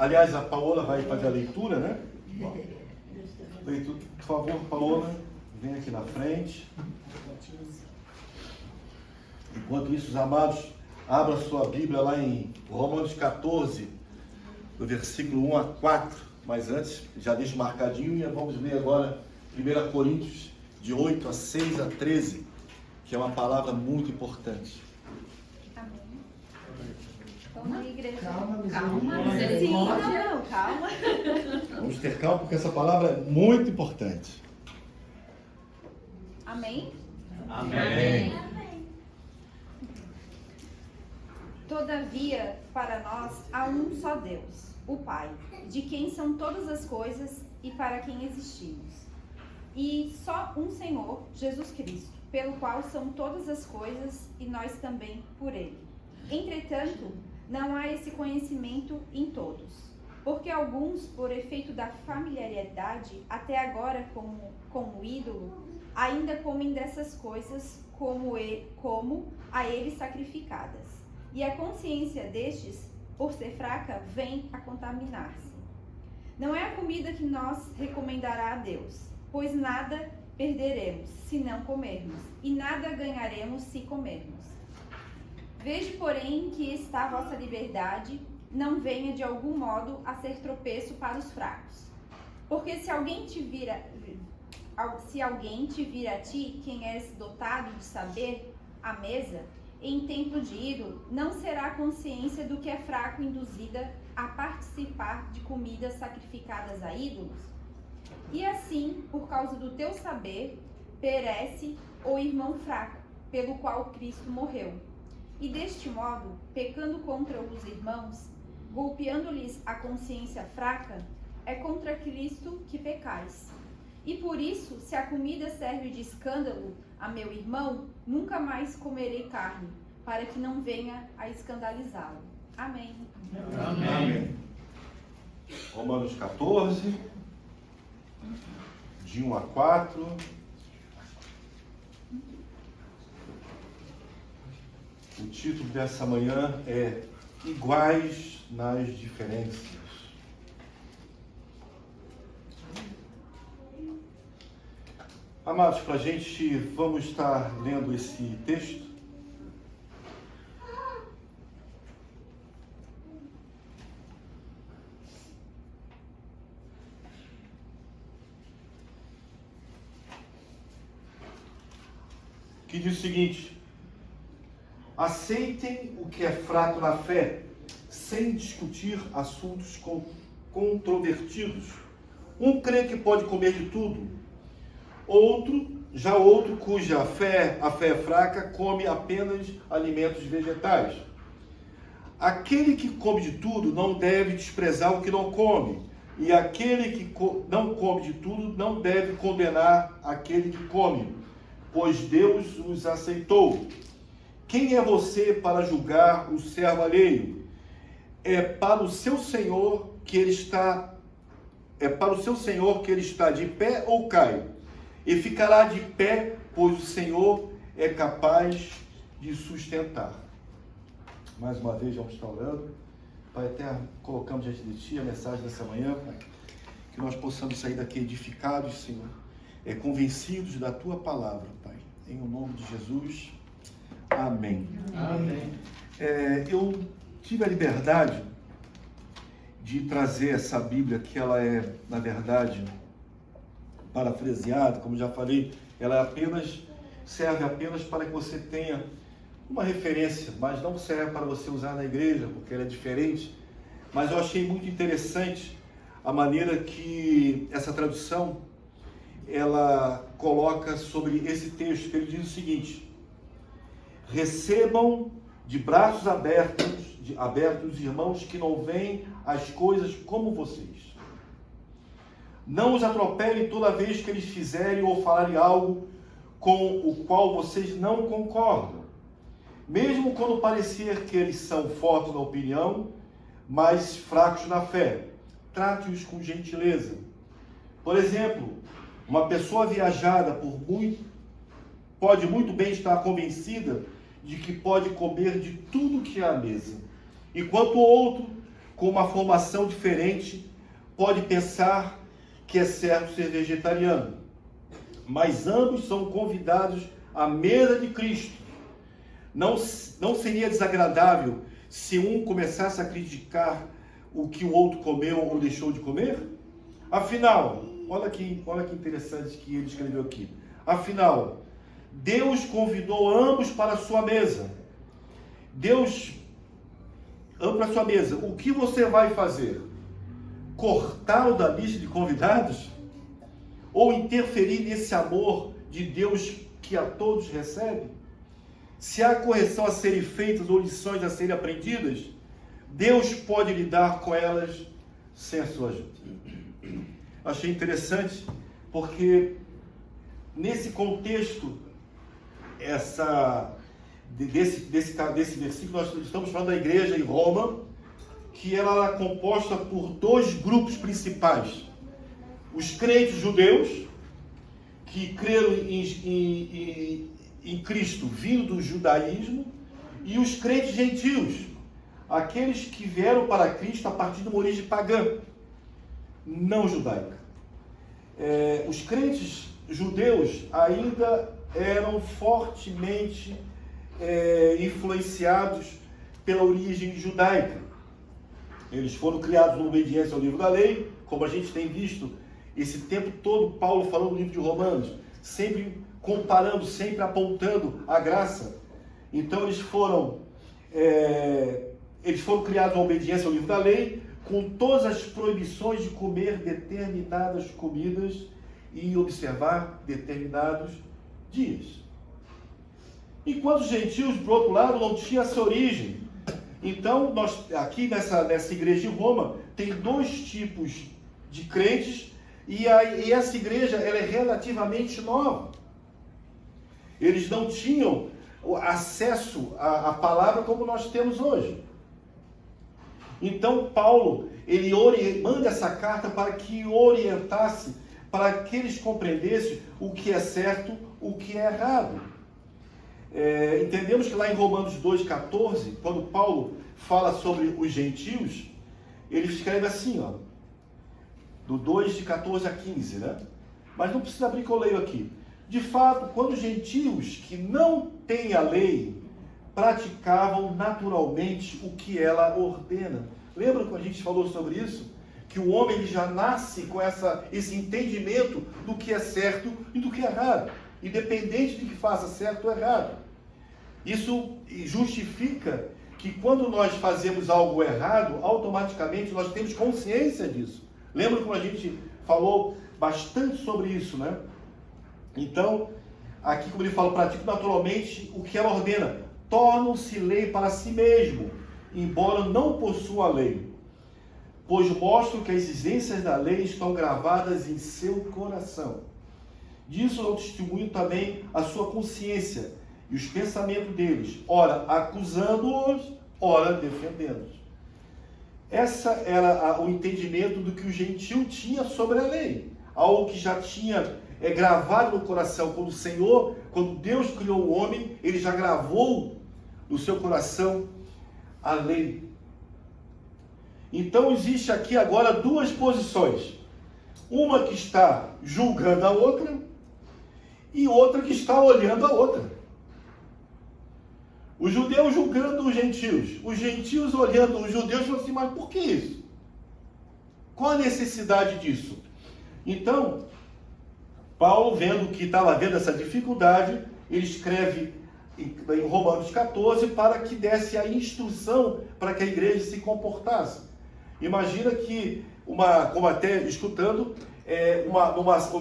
Aliás, a Paola vai fazer a leitura, né? Por favor, Paola, vem aqui na frente. Enquanto isso, os amados, abra sua Bíblia lá em Romanos 14, do versículo 1 a 4. Mas antes, já deixo marcadinho e vamos ler agora 1 Coríntios, de 8 a 6 a 13, que é uma palavra muito importante. Amém. Vamos, igreja. Calma. Sim, não, calma. Vamos ter calma, porque essa palavra é muito importante. Amém? Amém. Todavia, para nós há um só Deus, o Pai, de quem são todas as coisas e para quem existimos. E só um Senhor, Jesus Cristo, pelo qual são todas as coisas e nós também por Ele. Entretanto, não há esse conhecimento em todos, porque alguns, por efeito da familiaridade, até agora como ídolo, ainda comem dessas coisas como a ele sacrificadas. E a consciência destes, por ser fraca, vem a contaminar-se. Não é a comida que nos recomendará a Deus, pois nada perderemos se não comermos, e nada ganharemos se comermos. Vejo, porém, que esta vossa liberdade não venha de algum modo a ser tropeço para os fracos. Porque se alguém te vir a ti, quem és dotado de saber, à mesa, em templo de ídolo, não será a consciência do que é fraco induzida a participar de comidas sacrificadas a ídolos? E assim, por causa do teu saber, perece o irmão fraco, pelo qual Cristo morreu. E deste modo, pecando contra os irmãos, golpeando-lhes a consciência fraca, é contra Cristo que pecais. E por isso, se a comida serve de escândalo a meu irmão, nunca mais comerei carne, para que não venha a escandalizá-lo. Amém. Amém. Romanos 14, de 1 a 4. O título dessa manhã é Iguais nas Diferenças. Amados, para a gente, vamos estar lendo esse texto. Que diz o seguinte: aceitem o que é fraco na fé, sem discutir assuntos controvertidos. Um crê que pode comer de tudo, outro cuja a fé é fraca, come apenas alimentos vegetais. Aquele que come de tudo não deve desprezar o que não come, e aquele que não come de tudo não deve condenar aquele que come, pois Deus os aceitou. Quem é você para julgar o servo alheio? É para o seu Senhor que ele está de pé ou cai? E ficará de pé, pois o Senhor é capaz de sustentar. Mais uma vez, vamos estar orando. Pai eterno, colocamos diante de Ti a mensagem dessa manhã, Pai. Que nós possamos sair daqui edificados, Senhor, convencidos da Tua palavra, Pai. Em o nome de Jesus. Amém. Amém. Eu tive a liberdade de trazer essa Bíblia, que ela é, na verdade, parafraseada, como já falei, ela serve apenas para que você tenha uma referência, mas não serve para você usar na igreja, porque ela é diferente. Mas eu achei muito interessante a maneira que essa tradução ela coloca sobre esse texto, que ele diz o seguinte: recebam de braços abertos irmãos que não veem as coisas como vocês. Não os atropelem toda vez que eles fizerem ou falarem algo com o qual vocês não concordam. Mesmo quando parecer que eles são fortes na opinião, mas fracos na fé, trate-os com gentileza. Por exemplo, uma pessoa viajada pode muito bem estar convencida de que pode comer de tudo que há à mesa, enquanto o outro com uma formação diferente pode pensar que é certo ser vegetariano, mas ambos são convidados à mesa de Cristo. Não seria desagradável se um começasse a criticar o que o outro comeu ou deixou de comer? Afinal, olha que interessante que ele escreveu aqui. Afinal, Deus convidou ambos para a sua mesa. Ambos para a sua mesa. O que você vai fazer? Cortá-lo da lista de convidados? Ou interferir nesse amor de Deus que a todos recebe? Se há correção a serem feitas ou lições a serem aprendidas, Deus pode lidar com elas sem a sua ajuda. Achei interessante porque nesse contexto desse versículo, nós estamos falando da igreja em Roma, que ela era composta por dois grupos principais: os crentes judeus, que creram em Cristo vindo do judaísmo, e os crentes gentios, aqueles que vieram para Cristo a partir de uma origem pagã, não judaica. Os crentes judeus ainda eram fortemente influenciados pela origem judaica. Eles foram criados na obediência ao livro da lei, como a gente tem visto esse tempo todo Paulo falando no livro de Romanos, sempre comparando, sempre apontando a graça. Então eles foram criados na obediência ao livro da lei, com todas as proibições de comer determinadas comidas e observar determinados dias. Enquanto os gentios, por outro lado, não tinham essa origem. Então, nós aqui nessa igreja de Roma, tem dois tipos de crentes, e essa igreja ela é relativamente nova. Eles não tinham acesso à palavra como nós temos hoje. Então, Paulo, ele manda essa carta para que orientasse, para que eles compreendessem o que é certo, o que é errado. Entendemos que lá em Romanos 2,14, quando Paulo fala sobre os gentios, ele escreve assim, ó, do 2 de 14 a 15, né? Mas não precisa abrir que eu leio aqui. De fato, quando os gentios que não têm a lei praticavam naturalmente o que ela ordena. Lembra quando a gente falou sobre isso? Que o homem ele já nasce com esse entendimento do que é certo e do que é errado, independente de que faça certo ou errado. Isso justifica que quando nós fazemos algo errado, automaticamente nós temos consciência disso. Lembra quando a gente falou bastante sobre isso, né? Então, aqui como ele fala, pratica naturalmente o que ela ordena. Tornam-se lei para si mesmo, embora não possuam a lei, pois mostram que as exigências da lei estão gravadas em seu coração. Disso dão testemunho também a sua consciência e os pensamentos deles, ora acusando-os, ora defendendo-os. Essa era o entendimento do que o gentio tinha sobre a lei, algo que já tinha gravado no coração. Quando Deus criou o homem, ele já gravou no seu coração a lei. Então existe aqui agora duas posições, uma que está julgando a outra e outra que está olhando a outra. Os judeus julgando os gentios olhando os judeus e falando assim, mas por que isso? Qual a necessidade disso? Então, Paulo, vendo que estava havendo essa dificuldade, ele escreve em Romanos 14 para que desse a instrução para que a igreja se comportasse. Imagina que, como até escutando,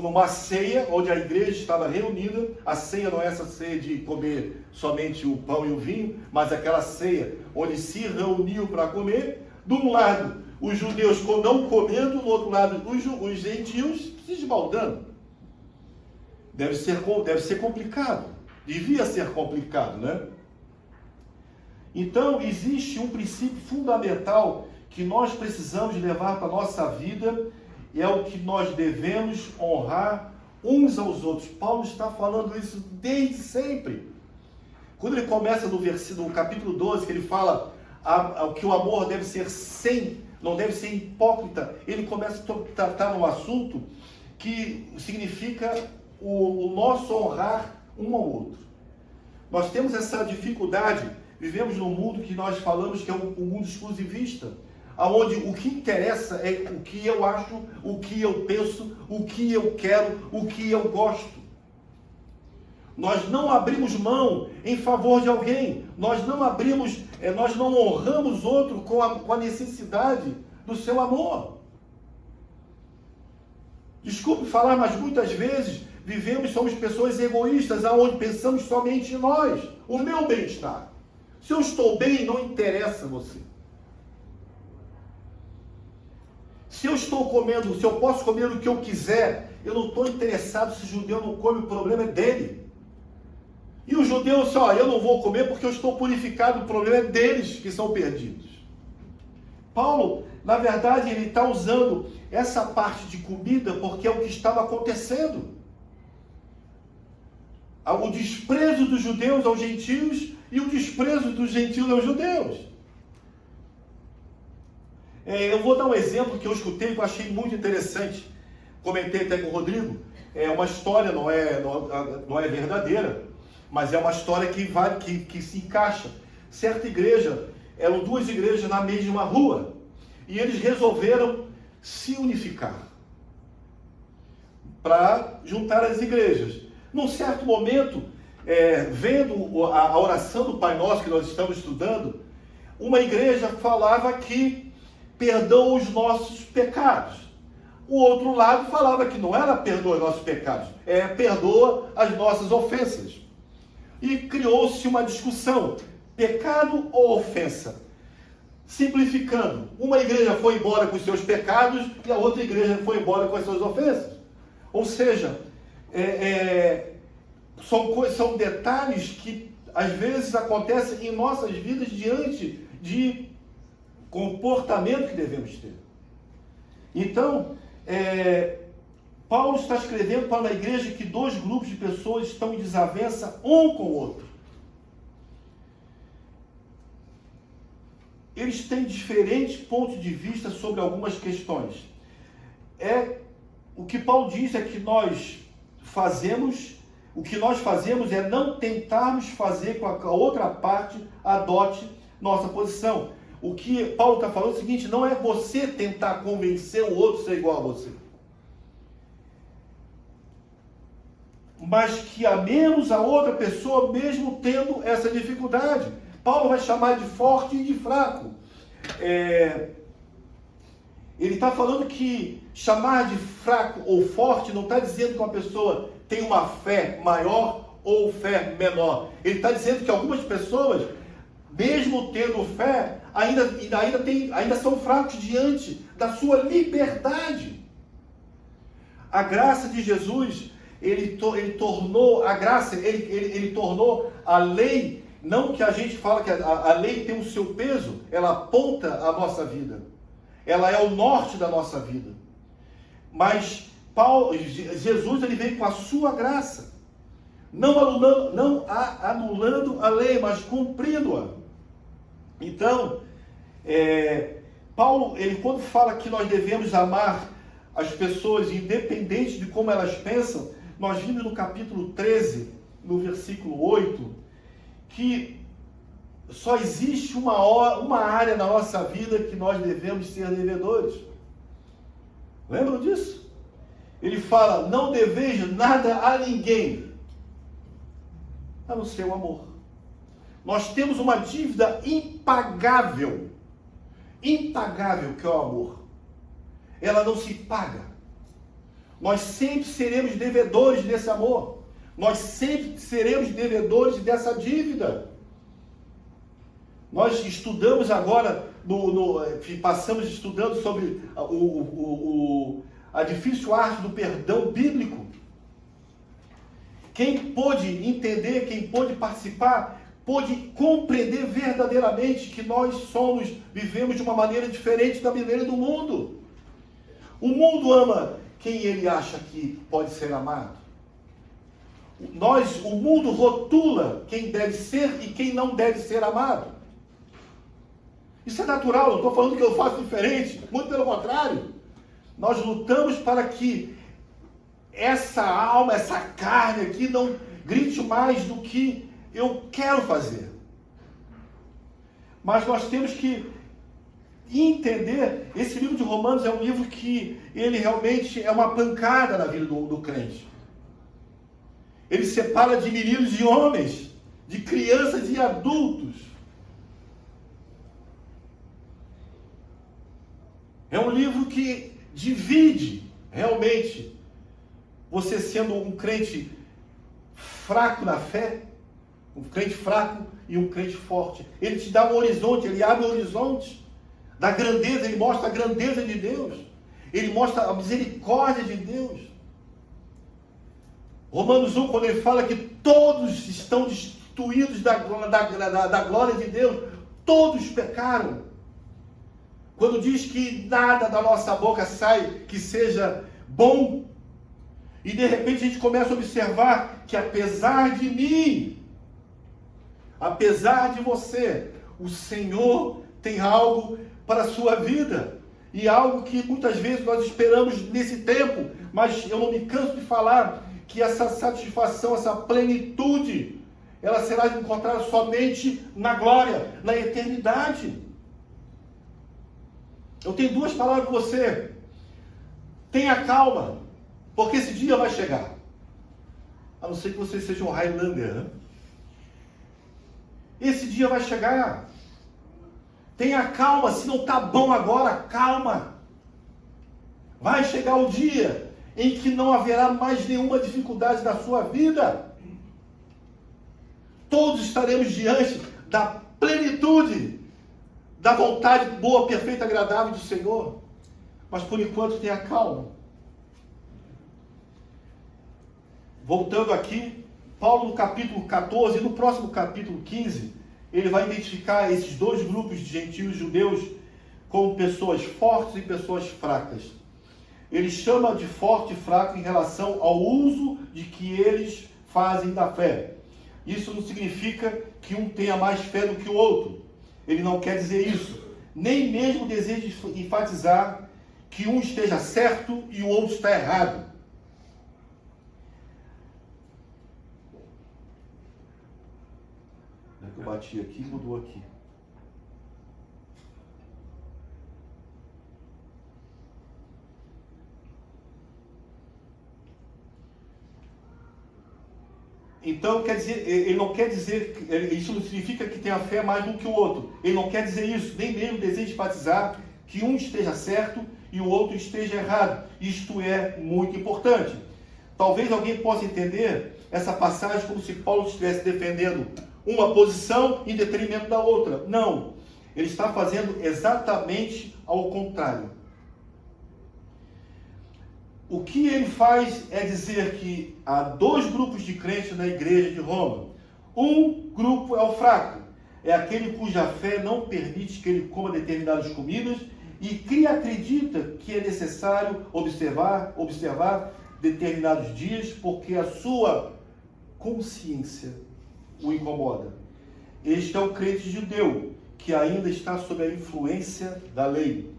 numa ceia onde a igreja estava reunida, a ceia não é essa ceia de comer somente o pão e o vinho, mas aquela ceia onde se reuniu para comer, de um lado os judeus não comendo, do outro lado os gentios se esbaldando. Deve ser complicado, devia ser complicado, né? Então existe um princípio fundamental que nós precisamos levar para a nossa vida, e é o que nós devemos honrar uns aos outros. Paulo está falando isso desde sempre. Quando ele começa no capítulo 12, que ele fala que o amor deve ser sem não deve ser hipócrita. Ele começa a tratar um assunto que significa o nosso honrar um ao outro. Nós temos essa dificuldade, vivemos num mundo que nós falamos que é um mundo exclusivista, onde o que interessa é o que eu acho, o que eu penso, o que eu quero, o que eu gosto. Nós não abrimos mão em favor de alguém, nós não honramos outro com a necessidade do seu amor. Desculpe falar, mas muitas vezes somos pessoas egoístas, aonde pensamos somente em nós, o meu bem-estar. Se eu estou bem, não interessa você. Se eu estou comendo, se eu posso comer o que eu quiser, eu não estou interessado se o judeu não come, o problema é dele. E o judeu, eu não vou comer porque eu estou purificado, o problema é deles que são perdidos. Paulo, na verdade, ele está usando essa parte de comida porque é o que estava acontecendo. O desprezo dos judeus aos gentios e o desprezo dos gentios aos judeus. Eu vou dar um exemplo que eu escutei que eu achei muito interessante. Comentei até com o Rodrigo. É uma história, não é verdadeira, mas é uma história que se encaixa. Certa igreja, eram duas igrejas na mesma rua, e eles resolveram se unificar para juntar as igrejas. Num certo momento, vendo a oração do Pai Nosso que nós estamos estudando, uma igreja falava que perdoa os nossos pecados. O outro lado falava que não era perdoa os nossos pecados, perdoa as nossas ofensas. E criou-se uma discussão, pecado ou ofensa? Simplificando, uma igreja foi embora com os seus pecados e a outra igreja foi embora com as suas ofensas. Ou seja, são detalhes que às vezes acontecem em nossas vidas diante de comportamento que devemos ter. Então, Paulo está escrevendo para uma igreja que dois grupos de pessoas estão em desavença um com o outro. Eles têm diferentes pontos de vista sobre algumas questões. O que Paulo diz é que o que nós fazemos é não tentarmos fazer com que a outra parte adote nossa posição. O que Paulo está falando é o seguinte, não é você tentar convencer o outro a ser igual a você, mas que amemos a outra pessoa mesmo tendo essa dificuldade. Paulo vai chamar de forte e de fraco. Ele está falando que chamar de fraco ou forte não está dizendo que uma pessoa tem uma fé maior ou fé menor. Ele está dizendo que algumas pessoas, mesmo tendo fé, ainda são fracos diante da sua liberdade. A graça de Jesus, ele tornou a lei, não que a gente fala que a lei tem o seu peso, ela aponta a nossa vida. Ela é o norte da nossa vida. Mas Jesus, ele veio com a sua graça, não anulando a lei, mas cumprindo-a. Então, Paulo, ele quando fala que nós devemos amar as pessoas independente de como elas pensam, nós vimos no capítulo 13, no versículo 8, que só existe uma área na nossa vida que nós devemos ser devedores. Lembram disso? Ele fala, não devejo nada a ninguém, a não ser o amor. Nós temos uma dívida impagável, que é o amor. Ela não se paga. Nós sempre seremos devedores desse amor. Nós sempre seremos devedores dessa dívida. Nós estudamos agora, passamos estudando sobre a difícil arte do perdão bíblico. Quem pôde entender, quem pôde participar, pôde compreender verdadeiramente que nós vivemos de uma maneira diferente da maneira do mundo. O mundo ama quem ele acha que pode ser amado. O mundo rotula quem deve ser e quem não deve ser amado. Isso é natural, não estou falando que eu faço diferente, muito pelo contrário. Nós lutamos para que essa alma, essa carne aqui não grite mais do que eu quero fazer. Mas nós temos que entender, esse livro de Romanos é um livro que ele realmente é uma pancada na vida do crente. Ele separa de meninos e homens, de crianças e adultos. É um livro que divide, realmente, você sendo um crente fraco na fé, um crente fraco e um crente forte. Ele te dá um horizonte, ele abre o horizonte da grandeza, ele mostra a grandeza de Deus. Ele mostra a misericórdia de Deus. Romanos 1, quando ele fala que todos estão destituídos da glória de Deus, todos pecaram. Quando diz que nada da nossa boca sai que seja bom, e de repente a gente começa a observar que apesar de mim, apesar de você, o Senhor tem algo para a sua vida. E algo que muitas vezes nós esperamos nesse tempo, mas eu não me canso de falar que essa satisfação, essa plenitude, ela será encontrada somente na glória, na eternidade. Eu tenho duas palavras para você. Tenha calma, porque esse dia vai chegar. A não ser que você seja um Highlander, né? Esse dia vai chegar. Tenha calma, se não está bom agora, calma. Vai chegar o dia em que não haverá mais nenhuma dificuldade na sua vida. Todos estaremos diante da plenitude, da vontade boa, perfeita, agradável do Senhor. Mas por enquanto tenha calma. Voltando aqui, Paulo no capítulo 14 e no próximo capítulo 15, ele vai identificar esses dois grupos de gentios judeus como pessoas fortes e pessoas fracas. Ele chama de forte e fraco em relação ao uso de que eles fazem da fé. Isso não significa que um tenha mais fé do que o outro. Ele não quer dizer isso. Nem mesmo deseja enfatizar que um esteja certo e o outro está errado. Eu bati aqui e mudou aqui. Então, quer dizer, ele não quer dizer, isso não significa que tenha fé mais do que o outro. Ele não quer dizer isso, nem mesmo deseja enfatizar que um esteja certo e o outro esteja errado. Isto é muito importante. Talvez alguém possa entender essa passagem como se Paulo estivesse defendendo uma posição em detrimento da outra. Não. Ele está fazendo exatamente ao contrário. O que ele faz é dizer que há dois grupos de crentes na igreja de Roma. Um grupo é o fraco. É aquele cuja fé não permite que ele coma determinadas comidas e que acredita que é necessário observar determinados dias porque a sua consciência o incomoda. Este é o crente judeu, que ainda está sob a influência da lei.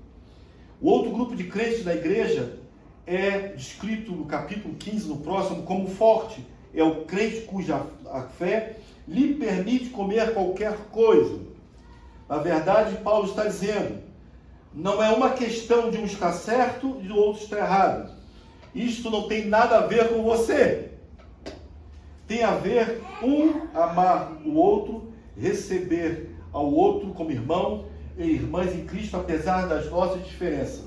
O outro grupo de crentes da igreja é descrito no capítulo 15, no próximo, como forte. É o crente cuja a fé lhe permite comer qualquer coisa. Na verdade, Paulo está dizendo, não é uma questão de um estar certo e do outro estar errado. Isto não tem nada a ver com você. Tem a ver um amar o outro, receber ao outro como irmão e irmãs em Cristo, apesar das nossas diferenças.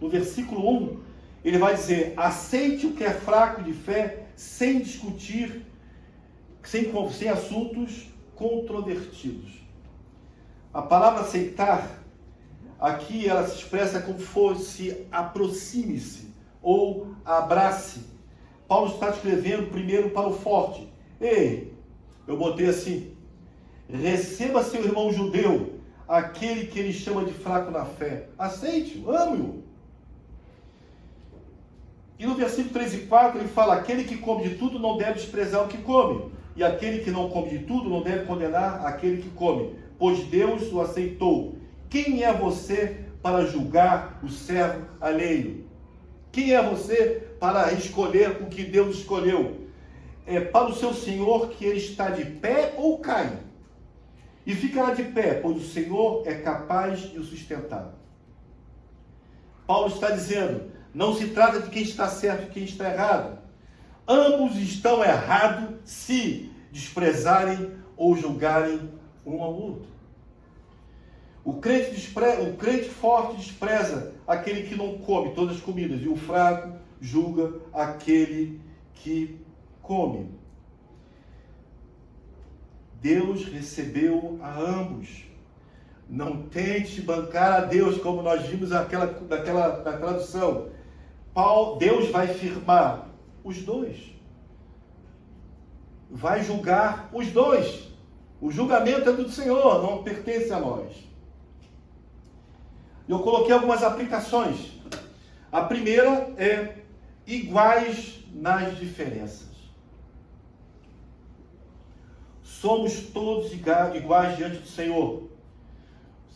No versículo 1, ele vai dizer, aceite o que é fraco de fé, sem discutir, sem assuntos controvertidos. A palavra aceitar, aqui ela se expressa como fosse aproxime-se ou abrace. Paulo está escrevendo primeiro para o forte. Ei, eu botei assim, receba seu irmão judeu, aquele que ele chama de fraco na fé. Aceite-o, ame-o. E no versículo 3 e 4 ele fala, aquele que come de tudo não deve desprezar o que come, e aquele que não come de tudo não deve condenar aquele que come, pois Deus o aceitou. Quem é você para julgar o servo alheio? Quem é você para escolher o que Deus escolheu? É para o seu Senhor que ele está de pé ou cai? E ficará de pé, pois o Senhor é capaz de o sustentar. Paulo está dizendo, não se trata de quem está certo e quem está errado. Ambos estão errados se desprezarem ou julgarem um ao outro. O crente forte despreza aquele que não come todas as comidas, e o fraco julga aquele que come. Deus recebeu a ambos. Não tente bancar a Deus, como nós vimos na tradução. Deus vai firmar os dois. Vai julgar os dois. O julgamento é do Senhor, não pertence a nós. Eu coloquei algumas aplicações. A primeira é iguais nas diferenças. Somos todos iguais diante do Senhor,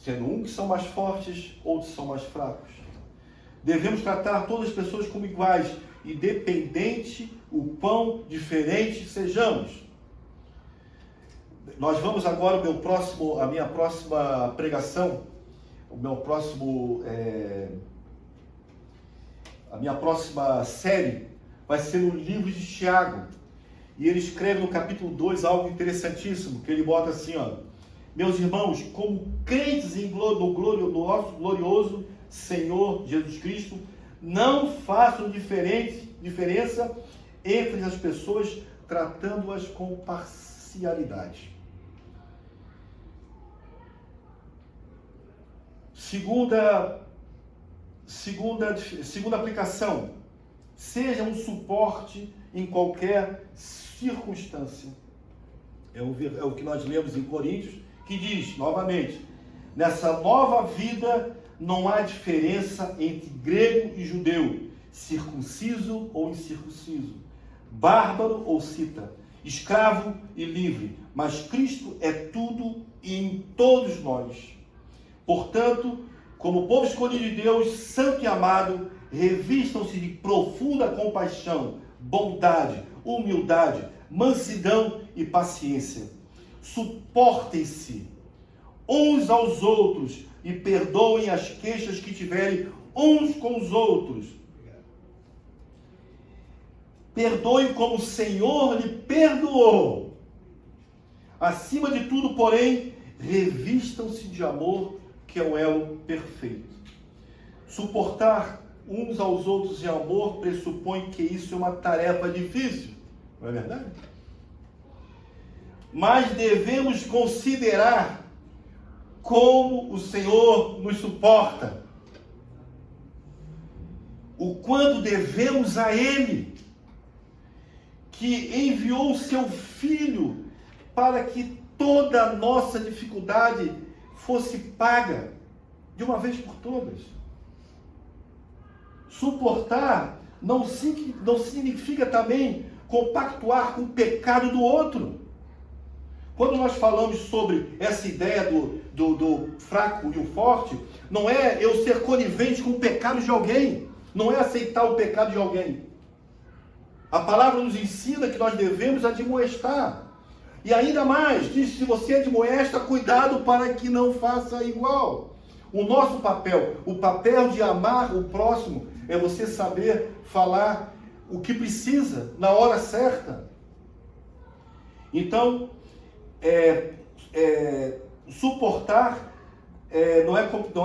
sendo uns que são mais fortes, outros são mais fracos. Devemos tratar todas as pessoas como iguais, independente o quão diferentes sejamos. Nós vamos agora, a minha próxima pregação, a minha próxima série vai ser o livro de Tiago. E ele escreve no capítulo 2 algo interessantíssimo, que ele bota assim, ó: meus irmãos, como crentes no nosso glorioso Senhor Jesus Cristo, não façam diferença entre as pessoas, tratando-as com parcialidade. Segunda aplicação: seja um suporte em qualquer circunstância. É o que nós lemos em Coríntios, que diz, novamente, nessa nova vida não há diferença entre grego e judeu, circunciso ou incircunciso, bárbaro ou cita, escravo e livre, mas Cristo é tudo e em todos nós. Portanto, como povo escolhido de Deus, santo e amado, revistam-se de profunda compaixão, bondade, humildade, mansidão e paciência. Suportem-se uns aos outros e perdoem as queixas que tiverem uns com os outros. Perdoem como o Senhor lhe perdoou. Acima de tudo, porém, revistam-se de amor, que é o elo perfeito. Suportar uns aos outros em amor pressupõe que isso é uma tarefa difícil, não é verdade? Mas devemos considerar como o Senhor nos suporta, o quanto devemos a Ele, que enviou o seu Filho para que toda a nossa dificuldade fosse paga de uma vez por todas. Suportar não significa também compactuar com o pecado do outro. Quando nós falamos sobre essa ideia do fraco e o forte, não é eu ser conivente com o pecado de alguém, não é aceitar o pecado de alguém. A palavra nos ensina que nós devemos admoestar. E ainda mais, diz, se você admoesta, cuidado para que não faça igual. O nosso papel, o papel de amar o próximo, é você saber falar o que precisa na hora certa. Então, suportar não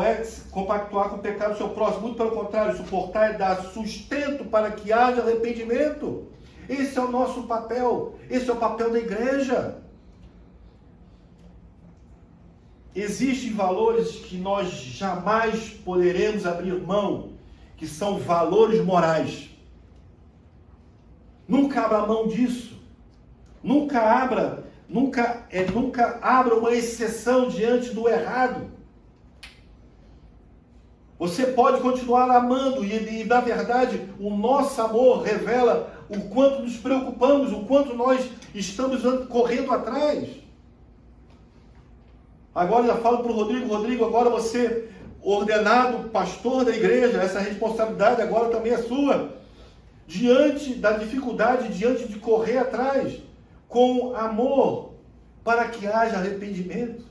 é compactuar com o pecado do seu próximo, muito pelo contrário, suportar é dar sustento para que haja arrependimento. Esse é o nosso papel, esse é o papel da igreja. Existem valores que nós jamais poderemos abrir mão, que são valores morais. Nunca abra mão disso. Nunca abra uma exceção diante do errado. Você pode continuar amando e na verdade, o nosso amor revela o quanto nos preocupamos, o quanto nós estamos correndo atrás. Agora já falo para o Rodrigo, Rodrigo, agora você, ordenado pastor da igreja, essa responsabilidade agora também é sua. Diante da dificuldade, diante de correr atrás, com amor, para que haja arrependimento.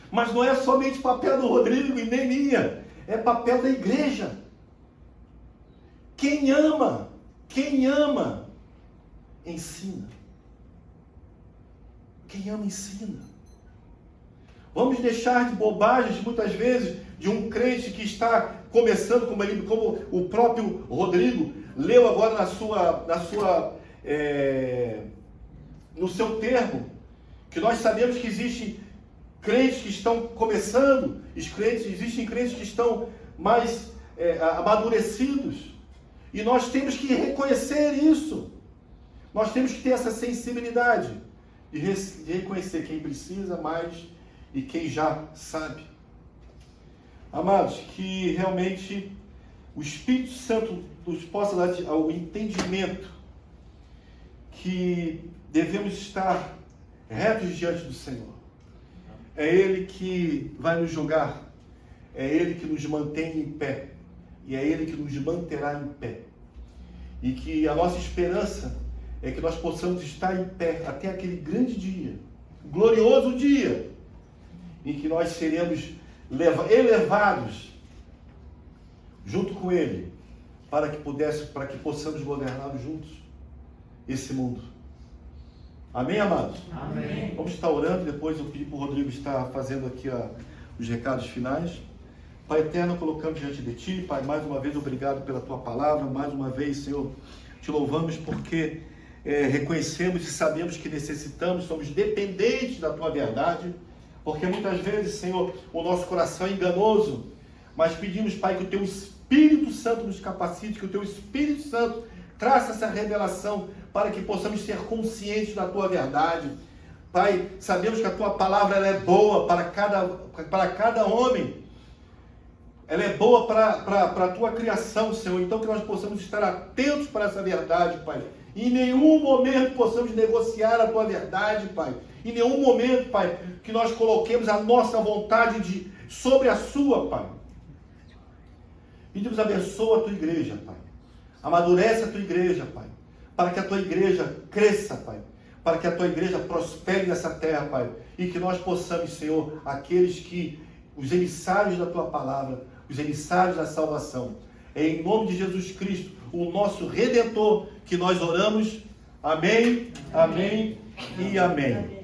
Mas não é somente papel do Rodrigo e nem minha, é papel da igreja. Quem ama, ensina. Quem ama, ensina. Vamos deixar de bobagens, muitas vezes, de um crente que está começando, como o próprio Rodrigo leu agora no seu termo, que nós sabemos que existem crentes que estão começando, existem crentes que estão mais amadurecidos, e nós temos que reconhecer isso. Nós temos que ter essa sensibilidade de reconhecer quem precisa mais e quem já sabe. Amados, que realmente o Espírito Santo nos possa dar o entendimento que devemos estar retos diante do Senhor. É Ele que vai nos julgar, é Ele que nos mantém em pé, e é Ele que nos manterá em pé. E que a nossa esperança é que nós possamos estar em pé até aquele grande dia, glorioso dia, em que nós seremos elevados junto com Ele, para que possamos governar juntos esse mundo. Amém, amados? Amém. Vamos estar orando, depois eu pedi para o Rodrigo estar fazendo aqui os recados finais. Pai eterno, colocamos diante de Ti, Pai, mais uma vez obrigado pela Tua palavra, mais uma vez, Senhor, Te louvamos porque reconhecemos e sabemos que necessitamos, somos dependentes da Tua verdade, porque muitas vezes, Senhor, o nosso coração é enganoso, mas pedimos, Pai, que o Teu Espírito Santo nos capacite, que o Teu Espírito Santo traça essa revelação para que possamos ser conscientes da Tua verdade. Pai, sabemos que a Tua palavra ela é boa para cada homem, ela é boa para a Tua criação, Senhor, então que nós possamos estar atentos para essa verdade, Pai. Em nenhum momento possamos negociar a Tua verdade, Pai. Em nenhum momento, Pai, que nós coloquemos a nossa vontade sobre a Sua, Pai. Pedimos, abençoa a Tua igreja, Pai. Amadurece a Tua igreja, Pai. Para que a Tua igreja cresça, Pai. Para que a Tua igreja prospere nessa terra, Pai. E que nós possamos, Senhor, os emissários da Tua palavra, os emissários da salvação. É em nome de Jesus Cristo, o nosso Redentor, que nós oramos. Amém, amém e amém.